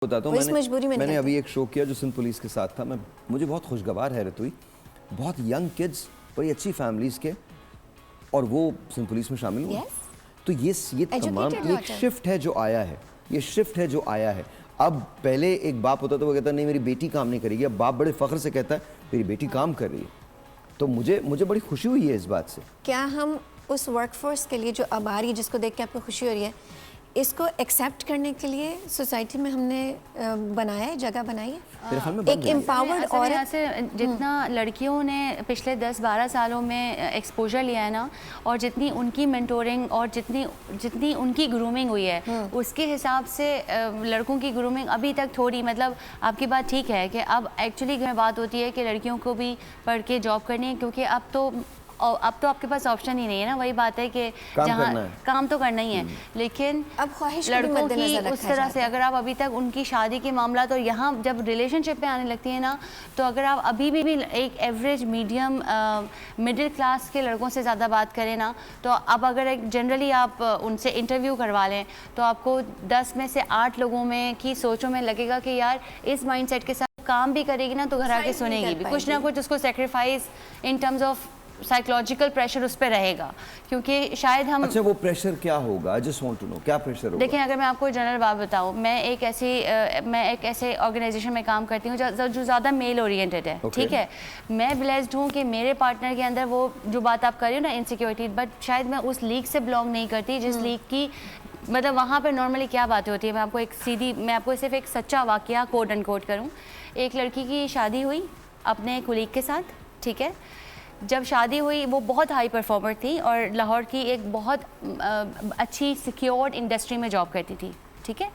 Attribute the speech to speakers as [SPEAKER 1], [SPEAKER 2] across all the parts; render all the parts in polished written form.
[SPEAKER 1] बताता हूँ। मैंने अभी एक शो किया जो सिंध पुलिस के साथ था। मुझे बहुत खुशगवार हैरत हुई। बहुत यंग किड्स, बड़ी अच्छी फैमिलीज के, और वो सिंध पुलिस में शामिल हुए। तो ये तमाम एक शिफ्ट है जो आया है, ये शिफ्ट है जो आया है। अब पहले एक बाप होता था, वो कहता नहीं मेरी बेटी काम नहीं करेगी। अब बाप बड़े फख्र से कहता है मेरी बेटी काम कर रही है। तो मुझे बड़ी खुशी हुई है इस बात से।
[SPEAKER 2] क्या हम उस वर्कफोर्स के लिए जो अब आ रही है, जिसको देख के आपको खुशी हो रही है, इसको एक्सेप्ट करने के लिए सोसाइटी में हमने बनाया है, जगह बनाई है? एक एम्पावर्ड औरत
[SPEAKER 3] से जितना लड़कियों ने पिछले 10-12 सालों में एक्सपोजर लिया है ना, और जितनी उनकी मेंटोरिंग और जितनी उनकी ग्रूमिंग हुई है, उसके हिसाब से लड़कों की ग्रूमिंग अभी तक थोड़ी, मतलब आपकी बात ठीक है कि अब एक्चुअली बात होती है कि लड़कियों को भी पढ़ के जॉब करनी है, क्योंकि अब तो आपके पास ऑप्शन ही नहीं है ना। वही बात है कि जहाँ काम तो करना ही है, लेकिन
[SPEAKER 2] अब ख्वाहिश
[SPEAKER 3] लड़कों की उस तरह से अगर आप अभी तक उनकी शादी के मामला, तो यहाँ जब रिलेशनशिप में आने लगती है ना, तो अगर आप अभी भी एक एवरेज मीडियम मिडिल क्लास के लड़कों से ज़्यादा बात करें ना, तो अब अगर एक जनरली आप उनसे इंटरव्यू करवा लें, तो आपको 10 में से 8 लोगों में की सोचों में लगेगा कि यार इस माइंडसेट के साथ काम भी करेगी ना, तो घर आके सुनेगी भी, कुछ ना कुछ उसको sacrifice in terms of psychological pressure उस पर रहेगा, क्योंकि शायद हम।
[SPEAKER 1] अच्छा, वो प्रेशर क्या होगा? I just want to know क्या प्रेशर होगा।
[SPEAKER 3] देखिए, अगर मैं आपको जनरल बात बताऊं, मैं एक ऐसे ऑर्गेनाइजेशन में काम करती हूँ जो ज़्यादा मेल ओरिएंटेड है। ठीक है, मैं ब्लेस्ड हूँ कि मेरे पार्टनर के अंदर वो जो बात आप कर रही हो ना, इनसिक्योरिटी, बट शायद मैं उस लीग से बिलोंग नहीं करती जिस लीग की, मतलब वहाँ पर नॉर्मली क्या बातें होती है। मैं आपको सिर्फ एक सच्चा वाकया कोट एंड कोट करूँ। एक लड़की की शादी हुई अपने कुलीग के साथ, ठीक है। जब शादी हुई, वो बहुत हाई परफॉर्मर थी और लाहौर की एक बहुत अच्छी सिक्योर्ड इंडस्ट्री में जॉब करती थी, ठीक है।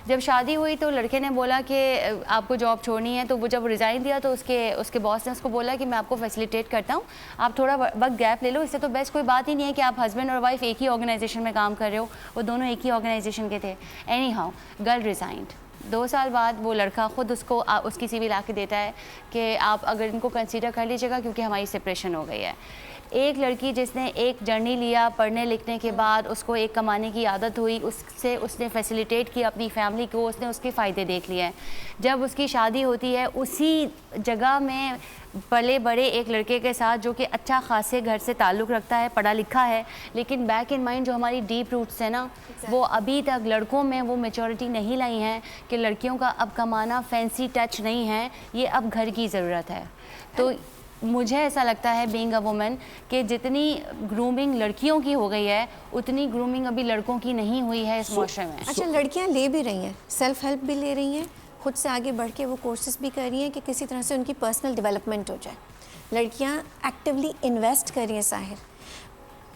[SPEAKER 3] जब शादी हुई तो लड़के ने बोला कि आपको जॉब छोड़नी है, तो वो जब रिज़ाइन दिया तो उसके बॉस ने उसको बोला कि मैं आपको फैसिलिटेट करता हूँ, आप थोड़ा वक्त गैप ले लो। इससे तो बेस्ट कोई बात ही नहीं है कि आप हस्बैंड और वाइफ एक ही ऑर्गेनाइजेशन में काम कर रहे हो। वो दोनों एक ही ऑर्गेनाइजेशन के थे। Any how, girl resigned. 2 साल बाद वो लड़का खुद उसकी CV ला के देता है कि आप अगर इनको कंसीडर कर लीजिएगा, क्योंकि हमारी सेपरेशन हो गई है। एक लड़की जिसने एक जर्नी लिया पढ़ने लिखने के बाद, उसको एक कमाने की आदत हुई, उसने फैसिलिटेट की अपनी फैमिली को, उसने उसके फ़ायदे देख लिए हैं। जब उसकी शादी होती है उसी जगह में पले बड़े एक लड़के के साथ, जो कि अच्छा खासे घर से ताल्लुक़ रखता है, पढ़ा लिखा है, लेकिन बैक इन माइंड जो हमारी डीप रूट्स है ना, वो अभी तक लड़कों में वो मैच्योरिटी नहीं लाई हैं कि लड़कियों का अब कमाना फैंसी टच नहीं है, ये अब घर की ज़रूरत है। तो मुझे ऐसा लगता है बीइंग अ वुमन कि जितनी ग्रूमिंग लड़कियों की हो गई है, उतनी ग्रूमिंग अभी लड़कों की नहीं हुई है इस माशरे में।
[SPEAKER 2] अच्छा, लड़कियां ले भी रही हैं, सेल्फ हेल्प भी ले रही हैं, खुद से आगे बढ़ के वो कोर्सेज भी कर रही हैं कि किसी तरह से उनकी पर्सनल डेवलपमेंट हो जाए। लड़कियां एक्टिवली इन्वेस्ट कर रही हैं। Sahir,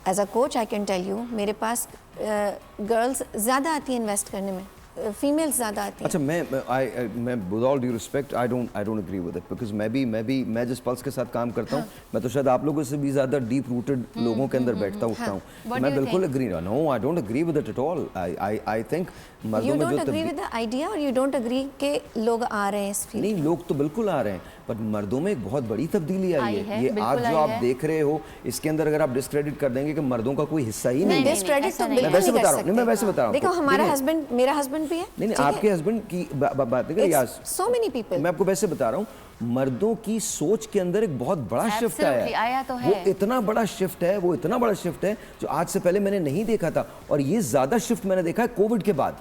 [SPEAKER 2] as a coach I can tell you, मेरे पास गर्ल्स ज़्यादा आती हैं इन्वेस्ट करने में, फीमेल्स ज़्यादा आती हैं।
[SPEAKER 1] अच्छा, मैं with all due respect I don't agree with it, because मैं जिस पल्स के साथ काम करता हूँ, मैं तो शायद आप लोगों से भी ज़्यादा डीप रूटेड लोगों के अंदर बैठता उठता हूँ। मैं बिल्कुल agree no, I don't agree with it at all. I think मर्दों में जो
[SPEAKER 2] एग्री विद द आइडिया, और यू डोंट एग्री कि लोग आ रहे हैं इस फील्ड?
[SPEAKER 1] नहीं, लोग तो बिल्कुल आ रहे हैं, पर मर्दों में एक बहुत बड़ी तब्दीली आई है। ये आज जो आप देख रहे हो, इसके अंदर अगर आप डिस्क्रेडिट कर देंगे कि मर्दों का कोई हिस्सा ही नहीं है।
[SPEAKER 2] डिस्क्रेडिट तो बिल्कुल
[SPEAKER 1] नहीं कर सकते। मैं वैसे बता रहा हूँ।
[SPEAKER 2] देखो, हमारा हस्बैंड, मेरा हस्बैंड भी है।
[SPEAKER 1] नहीं, आपके हस्बैंड की बात नहीं कर,
[SPEAKER 2] सो मेनी पीपल।
[SPEAKER 1] मैं आपको वैसे बता रहा हूँ, मर्दों की सोच के अंदर एक बहुत बड़ा शिफ्ट आया
[SPEAKER 3] तो है।
[SPEAKER 1] वो इतना बड़ा शिफ्ट है जो आज से पहले मैंने नहीं देखा था। और ये ज्यादा शिफ्ट मैंने देखा है कोविड के बाद।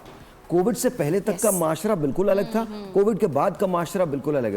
[SPEAKER 1] कोविड से पहले तक का माशरा बिल्कुल अलग था, कोविड के बाद का माशरा बिल्कुल अलग है।